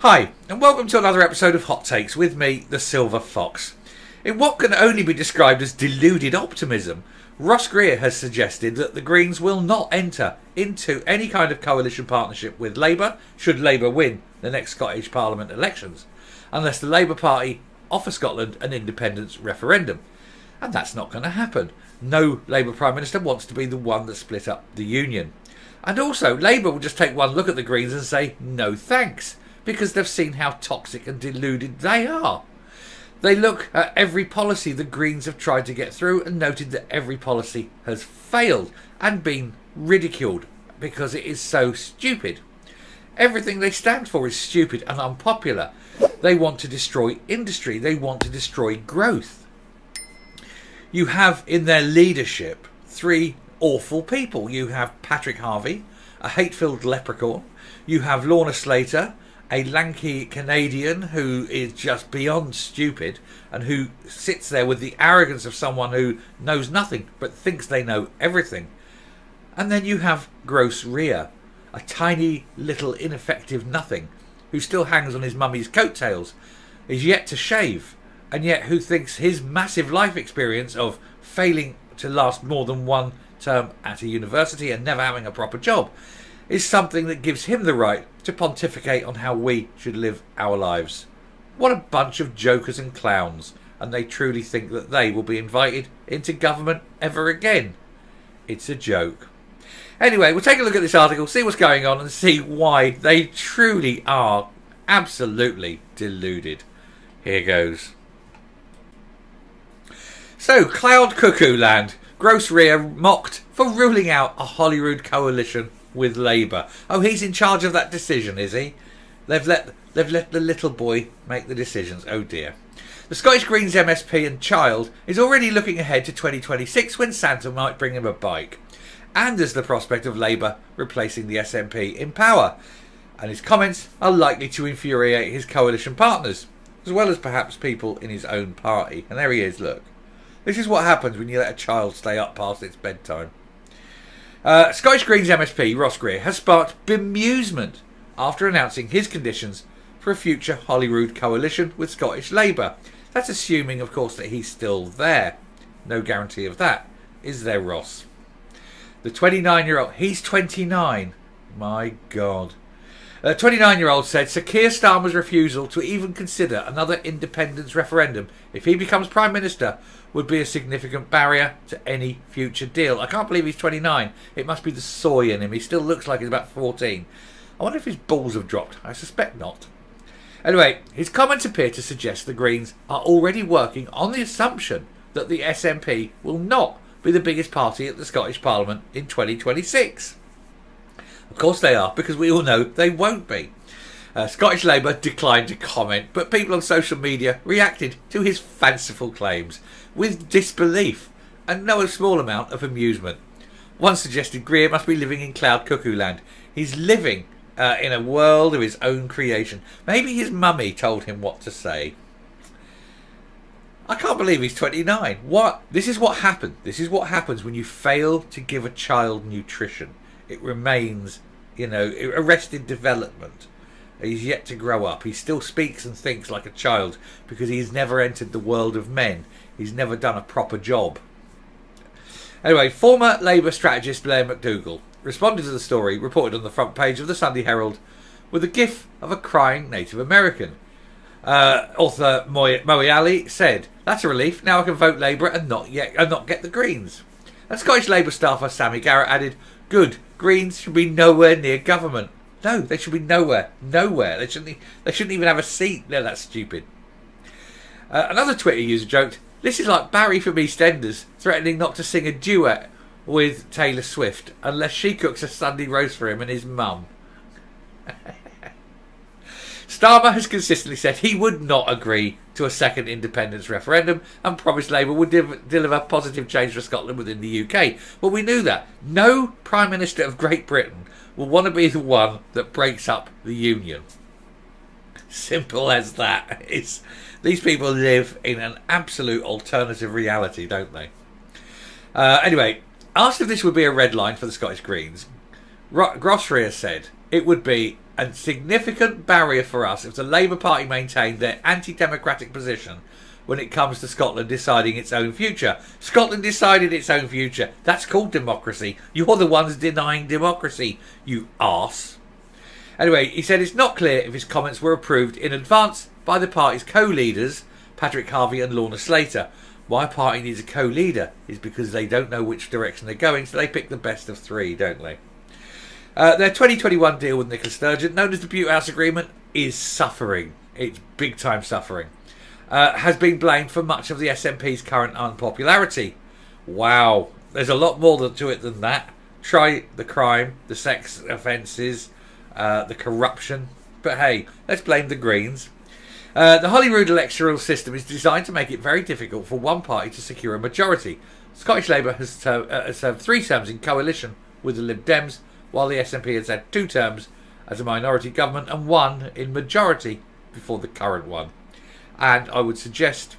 Hi, and welcome to another episode of Hot Takes with me, the Silver Fox. In what can only be described as deluded optimism, Ross Greer has suggested that the Greens will not enter into any kind of coalition partnership with Labour, should Labour win the next Scottish Parliament elections, unless the Labour Party offer Scotland an independence referendum. And that's not going to happen. No Labour Prime Minister wants to be the one that split up the Union. And also, Labour will just take one look at the Greens and say, no thanks, because they've seen how toxic and deluded they are. They look at every policy the Greens have tried to get through and noted that every policy has failed and been ridiculed because it is so stupid. Everything they stand for is stupid and unpopular. They want to destroy industry. They want to destroy growth. You have in their leadership three awful people. You have Patrick Harvey, a hate-filled leprechaun. You have Lorna Slater, a lanky Canadian who is just beyond stupid and who sits there with the arrogance of someone who knows nothing but thinks they know everything. And then you have Gross Rear, a tiny little ineffective nothing who still hangs on his mummy's coattails, is yet to shave, and yet who thinks his massive life experience of failing to last more than one term at a university and never having a proper job is something that gives him the right to pontificate on how we should live our lives. What a bunch of jokers and clowns, and they truly think that they will be invited into government ever again. It's a joke. Anyway, we'll take a look at this article, see what's going on, and see why they truly are absolutely deluded. Here goes. So, Cloud Cuckoo Land. Gross Rear mocked for ruling out a Holyrood coalition with Labour. Oh, he's in charge of that decision, is he? They've let the little boy make the decisions. Oh dear. The Scottish Greens MSP and child is already looking ahead to 2026 when Santa might bring him a bike. And there's the prospect of Labour replacing the SNP in power. And his comments are likely to infuriate his coalition partners, as well as perhaps people in his own party. And there he is, look. This is what happens when you let a child stay up past its bedtime. Scottish Greens MSP Ross Greer has sparked bemusement after announcing his conditions for a future Holyrood coalition with Scottish Labour. That's assuming, of course, that he's still there. No guarantee of that, is there, Ross? The 29-year-old, he's 29. My God. The 29-year-old said Sir Keir Starmer's refusal to even consider another independence referendum if he becomes Prime Minister would be a significant barrier to any future deal. I can't believe he's 29. It must be the soy in him. He still looks like he's about 14. I wonder if his balls have dropped. I suspect not. Anyway, his comments appear to suggest the Greens are already working on the assumption that the SNP will not be the biggest party at the Scottish Parliament in 2026. Of course they are, because we all know they won't be. Scottish Labour declined to comment, but people on social media reacted to his fanciful claims with disbelief and no small amount of amusement. One suggested Greer must be living in Cloud Cuckoo Land. He's living in a world of his own creation. Maybe his mummy told him what to say. I can't believe he's 29. What? This is what happened. This is what happens when you fail to give a child nutrition. It remains, arrested development. He's yet to grow up. He still speaks and thinks like a child because he's never entered the world of men. He's never done a proper job. Anyway, former Labour strategist Blair McDougall responded to the story reported on the front page of the Sunday Herald with a gif of a crying Native American. Author Moe Ali said, "That's a relief. Now I can vote Labour and not get the Greens." And Scottish Labour staffer Sammy Garrett added, "Good. Greens should be nowhere near government." No, they should be nowhere. They shouldn't even have a seat. No, that's stupid. Another Twitter user joked, "This is like Barry from EastEnders threatening not to sing a duet with Taylor Swift unless she cooks a Sunday roast for him and his mum." Starmer has consistently said he would not agree to a second independence referendum and promised Labour would deliver positive change for Scotland within the UK. Well, we knew that. No Prime Minister of Great Britain will want to be the one that breaks up the Union. Simple as that. These people live in an absolute alternative reality, don't they? Anyway, asked if this would be a red line for the Scottish Greens, Gross Rear said it would be a significant barrier for us if the Labour Party maintained their anti-democratic position when it comes to Scotland deciding its own future. Scotland decided its own future. That's called democracy. You're the ones denying democracy, you arse. Anyway, he said it's not clear if his comments were approved in advance by the party's co-leaders, Patrick Harvey and Lorna Slater. Why a party needs a co-leader is because they don't know which direction they're going, so they pick the best of three, don't they? Their 2021 deal with Nicola Sturgeon, known as the Butte House Agreement, is suffering. It's big-time suffering. Has been blamed for much of the SNP's current unpopularity. Wow, there's a lot more to it than that. Try the crime, the sex offences, the corruption. But hey, let's blame the Greens. The Holyrood electoral system is designed to make it very difficult for one party to secure a majority. Scottish Labour has served 3 terms in coalition with the Lib Dems, while the SNP has had 2 terms as a minority government and 1 in majority before the current one. And I would suggest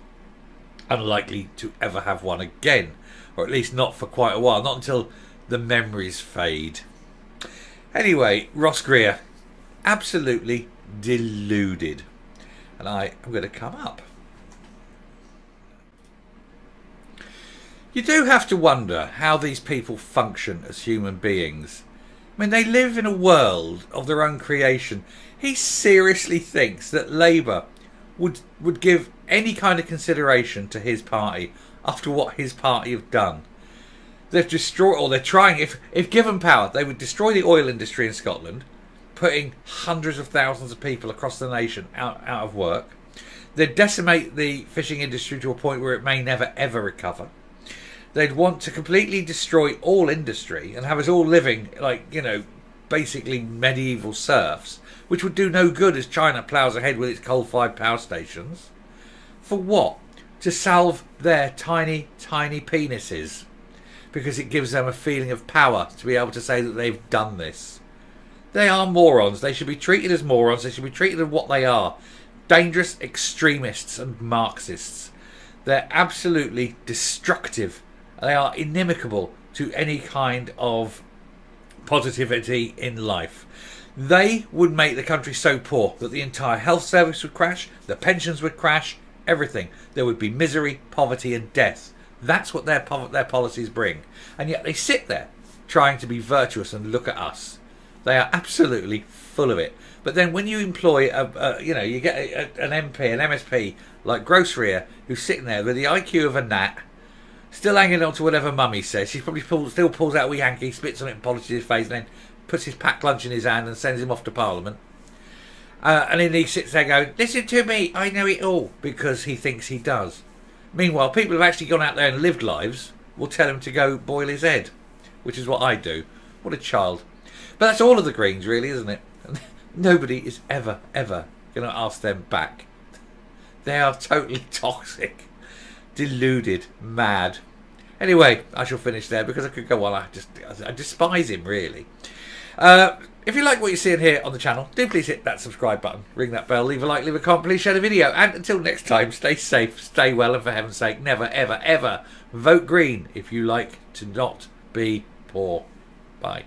unlikely to ever have one again, or at least not for quite a while, not until the memories fade. Anyway, Ross Greer, absolutely deluded. And I am going to come up. You do have to wonder how these people function as human beings. I mean, they live in a world of their own creation. He seriously thinks that Labour would give any kind of consideration to his party after what his party have done. They've destroyed, or they're trying, if given power, they would destroy the oil industry in Scotland, putting hundreds of thousands of people across the nation out of work. They'd decimate the fishing industry to a point where it may never ever recover. They'd want to completely destroy all industry and have us all living like, you know, basically medieval serfs, which would do no good as China ploughs ahead with its coal-fired power stations. For what? To salve their tiny, tiny penises. Because it gives them a feeling of power to be able to say that they've done this. They are morons. They should be treated as morons. They should be treated as what they are. Dangerous extremists and Marxists. They're absolutely destructive. They are inimical to any kind of positivity in life. They would make the country so poor that the entire health service would crash, the pensions would crash, everything. There would be misery, poverty and death. That's what their policies bring. And yet they sit there trying to be virtuous and look at us. They are absolutely full of it. But then when you employ, you get an MP, an MSP like Greer, who's sitting there with the IQ of a gnat, still hanging on to whatever mummy says. She probably still pulls out a wee hanky, spits on it and polishes his face, and then puts his packed lunch in his hand and sends him off to Parliament. And then he sits there going, listen to me, I know it all, because he thinks he does. Meanwhile, people who've actually gone out there and lived lives will tell him to go boil his head, which is what I do. What a child. But that's all of the Greens, really, isn't it? Nobody is ever, ever going to ask them back. They are totally toxic, deluded, mad. Anyway, I shall finish there because I could go on. I despise him, really. If you like what you're seeing here on the channel, do please hit that subscribe button, ring that bell, leave a like, leave a comment, please share the video. And until next time, stay safe, stay well, and for heaven's sake, never, ever, ever vote Green if you like to not be poor. Bye.